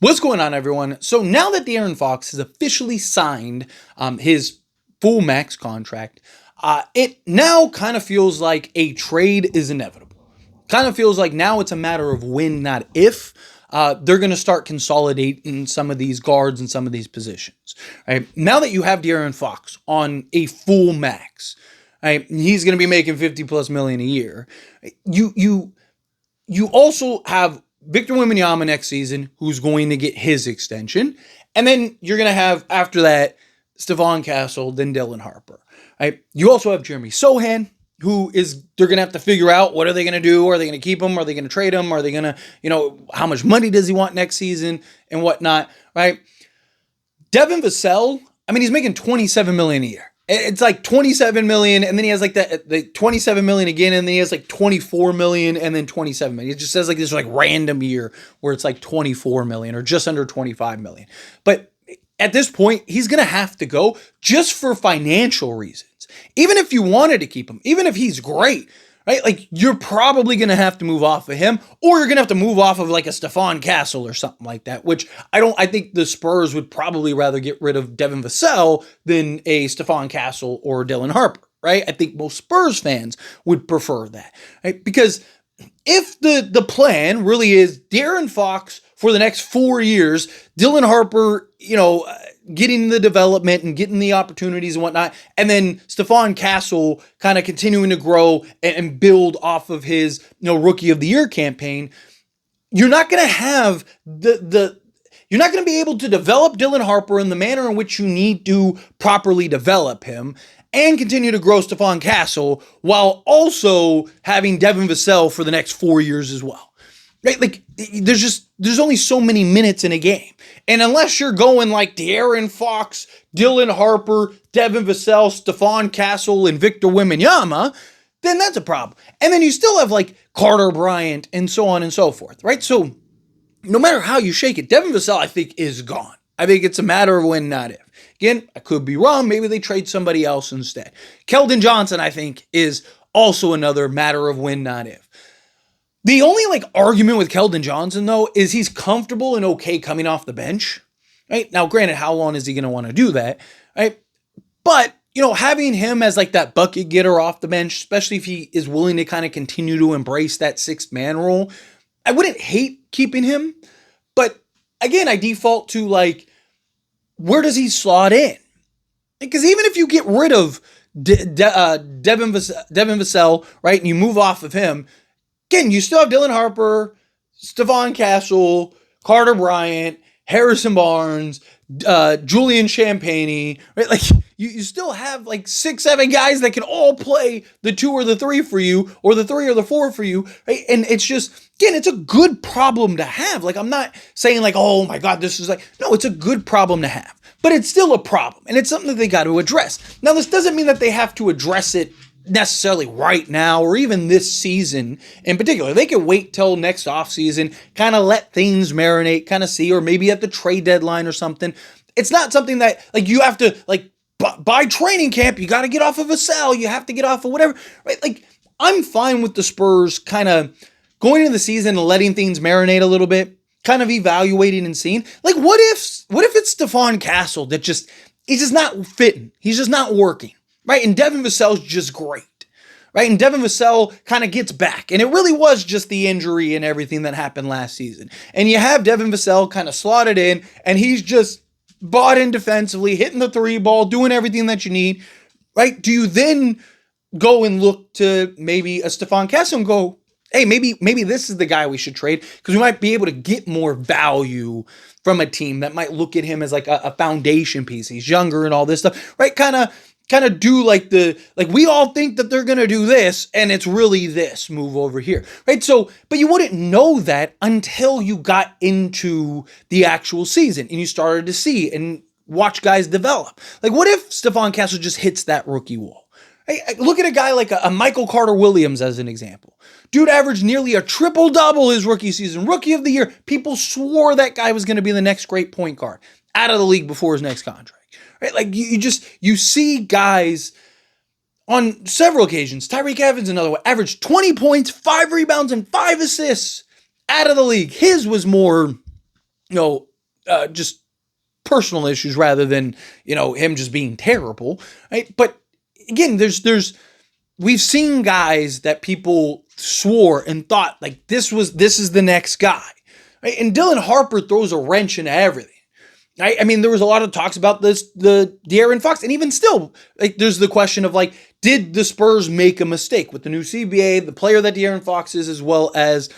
What's going on, everyone? So now that De'Aaron Fox has officially signed his full max contract, it now kind of feels like a trade is inevitable. Kind of feels like now it's a matter of when, not if. They're going to start consolidating some of these guards and some of these positions. Right now that you have De'Aaron Fox on a full max, right, he's going to be making 50 plus million a year. You also have Victor Wembanyama next season, who's going to get his extension. And then you're going to have, after that, Stephon Castle, then Dylan Harper. Right? You also have Jeremy Sohan, they're going to have to figure out what are they going to do? Are they going to keep him? Are they going to trade him? Are they going to, how much money does he want next season and whatnot, right? Devin Vassell, he's making $27 million a year. It's like 27 million, and then he has like the 27 million again, and then he has like 24 million, and then 27 million. It just says like this like random year where it's like 24 million or just under 25 million. But at this point, he's gonna have to go just for financial reasons. Even if you wanted to keep him, even if he's great, right? Like you're probably going to have to move off of him, or you're going to have to move off of like a Stephon Castle or something like that, which I think the Spurs would probably rather get rid of Devin Vassell than a Stephon Castle or Dylan Harper, right? I think most Spurs fans would prefer that, right? Because if the plan really is De'Aaron Fox for the next 4 years, Dylan Harper, getting the development and getting the opportunities and whatnot, and then Stephon Castle kind of continuing to grow and build off of his, Rookie of the Year campaign, you're not going to have you're not going to be able to develop Dylan Harper in the manner in which you need to properly develop him and continue to grow Stephon Castle while also having Devin Vassell for the next 4 years as well. Right? Like there's only so many minutes in a game. And unless you're going like De'Aaron Fox, Dylan Harper, Devin Vassell, Stephon Castle, and Victor Wembanyama, then that's a problem. And then you still have like Carter Bryant and so on and so forth, right? So no matter how you shake it, Devin Vassell, I think, is gone. I think it's a matter of when, not if. Again, I could be wrong. Maybe they trade somebody else instead. Keldon Johnson, I think, is also another matter of when, not if. The only argument with Keldon Johnson, though, is he's comfortable and okay coming off the bench. Right? Now, granted, how long is he going to want to do that? Right? But, having him as that bucket getter off the bench, especially if he is willing to kind of continue to embrace that sixth man role, I wouldn't hate keeping him. But again, I default to where does he slot in? Because even if you get rid of Devin Vassell, right, and you move off of him, again, you still have Dylan Harper, Stephon Castle, Carter Bryant, Harrison Barnes, Julian Champagnie, right? You still have 6, 7 guys that can all play the 2 or the 3 for you, or the 3 or the 4 for you, right? And it's just, again, it's a good problem to have. I'm not saying oh my God, this is no, it's a good problem to have, but it's still a problem, and it's something that they got to address. Now, this doesn't mean that they have to address it necessarily right now or even this season in particular. They could wait till next offseason, kind of let things marinate, kind of see, or maybe at the trade deadline or something. It's not something that you have to by training camp, you got to get off of a sell, you have to get off of whatever, right? I'm fine with the Spurs kind of going into the season and letting things marinate a little bit, kind of evaluating and seeing what if it's Stephon Castle that he's just not fitting, he's just not working. Right, and Devin Vassell's just great, right? And Devin Vassell kind of gets back, and it really was just the injury and everything that happened last season. And you have Devin Vassell kind of slotted in, and he's just bought in defensively, hitting the 3 ball, doing everything that you need, right? Do you then go and look to maybe a Stephon Castle and go, hey, maybe this is the guy we should trade because we might be able to get more value from a team that might look at him as a foundation piece. He's younger and all this stuff, right? Kind of do we all think that they're going to do this and it's really this move over here, right? So, but you wouldn't know that until you got into the actual season and you started to see and watch guys develop. What if Stephon Castle just hits that rookie wall? Hey, look at a guy like a Michael Carter-Williams as an example. Dude averaged nearly a triple-double his rookie season. Rookie of the year. People swore that guy was going to be the next great point guard out of the league before his next contract. Right? You see guys on several occasions. Tyreek Evans, another one, averaged 20 points, 5 rebounds, and 5 assists out of the league. His was more, just personal issues rather than, him just being terrible, right? But again, we've seen guys that people swore and thought like this is the next guy, right? And Dylan Harper throws a wrench into everything. Right? I mean, there was a lot of talks about the De'Aaron Fox, and even still, like, there's the question of like, did the Spurs make a mistake with the new CBA, the player that De'Aaron Fox is, as well as,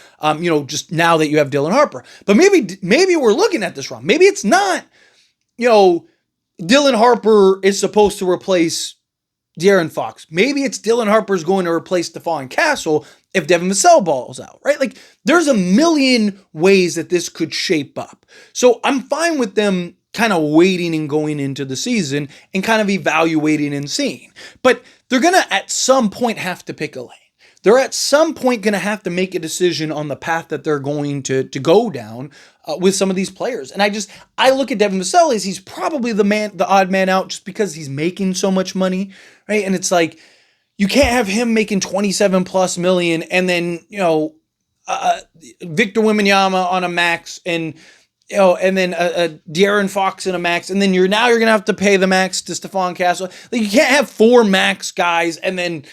just now that you have Dylan Harper. But maybe we're looking at this wrong. Maybe it's not, Dylan Harper is supposed to replace De'Aaron Fox. Maybe it's Dylan Harper's going to replace Stephon Castle if Devin Vassell balls out, right? Like, there's a million ways that this could shape up. So I'm fine with them kind of waiting and going into the season and kind of evaluating and seeing. But they're going to, at some point, have to pick a lane. They're at some point going to have to make a decision on the path that they're going to go down with some of these players. And I look at Devin Vassell as he's probably the odd man out just because he's making so much money, right? And it's like, you can't have him making 27 plus million and then, Victor Wembanyama on a max and then De'Aaron Fox in a max, and then you're going to have to pay the max to Stephon Castle. Like, you can't have 4 max guys and then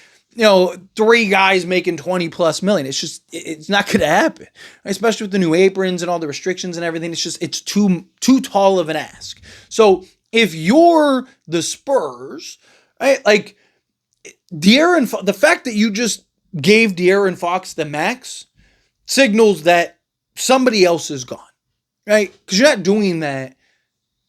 3 guys making 20 plus million. It's not going to happen, especially with the new aprons and all the restrictions and everything. It's too tall of an ask. So if you're the Spurs, right, like the fact that you just gave De'Aaron Fox the max signals that somebody else is gone, right? Because you're not doing that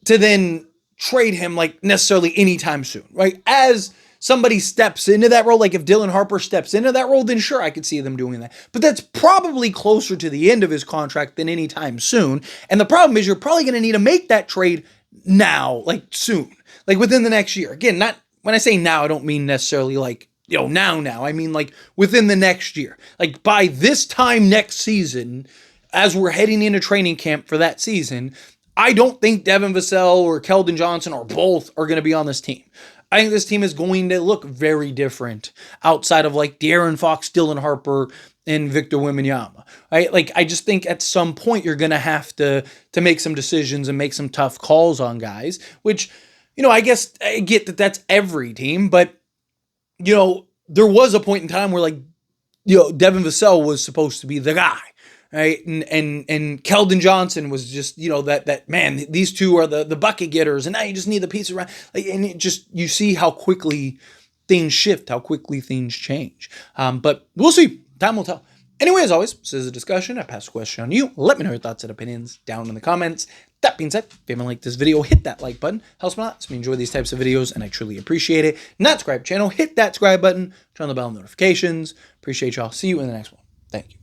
to then trade him like necessarily anytime soon, right? As somebody steps into that role, like if Dylan Harper steps into that role, then sure, I could see them doing that. But that's probably closer to the end of his contract than anytime soon. And the problem is you're probably going to need to make that trade now, like soon, like within the next year. Again, not when I say now, I don't mean necessarily like, now. I mean like within the next year. Like by this time next season, as we're heading into training camp for that season, I don't think Devin Vassell or Keldon Johnson or both are going to be on this team. I think this team is going to look very different outside of like De'Aaron Fox, Dylan Harper, and Victor Wembanyama. Right? Like, I just think at some point you're going to have to make some decisions and make some tough calls on guys, which, I guess I get that that's every team, but, there was a point in time where like, Devin Vassell was supposed to be the guy. Right. And Keldon Johnson was just, that man, these two are the bucket getters, and now you just need the piece around. Like, and you see how quickly things shift, how quickly things change. But we'll see. Time will tell. Anyway, as always, this is a discussion. I pass the question on you. Let me know your thoughts and opinions down in the comments. That being said, if you haven't liked this video, hit that like button. Helps me a lot. It's me enjoy these types of videos, and I truly appreciate it. Not subscribe to the channel, hit that subscribe button, turn on the bell notifications. Appreciate y'all. See you in the next one. Thank you.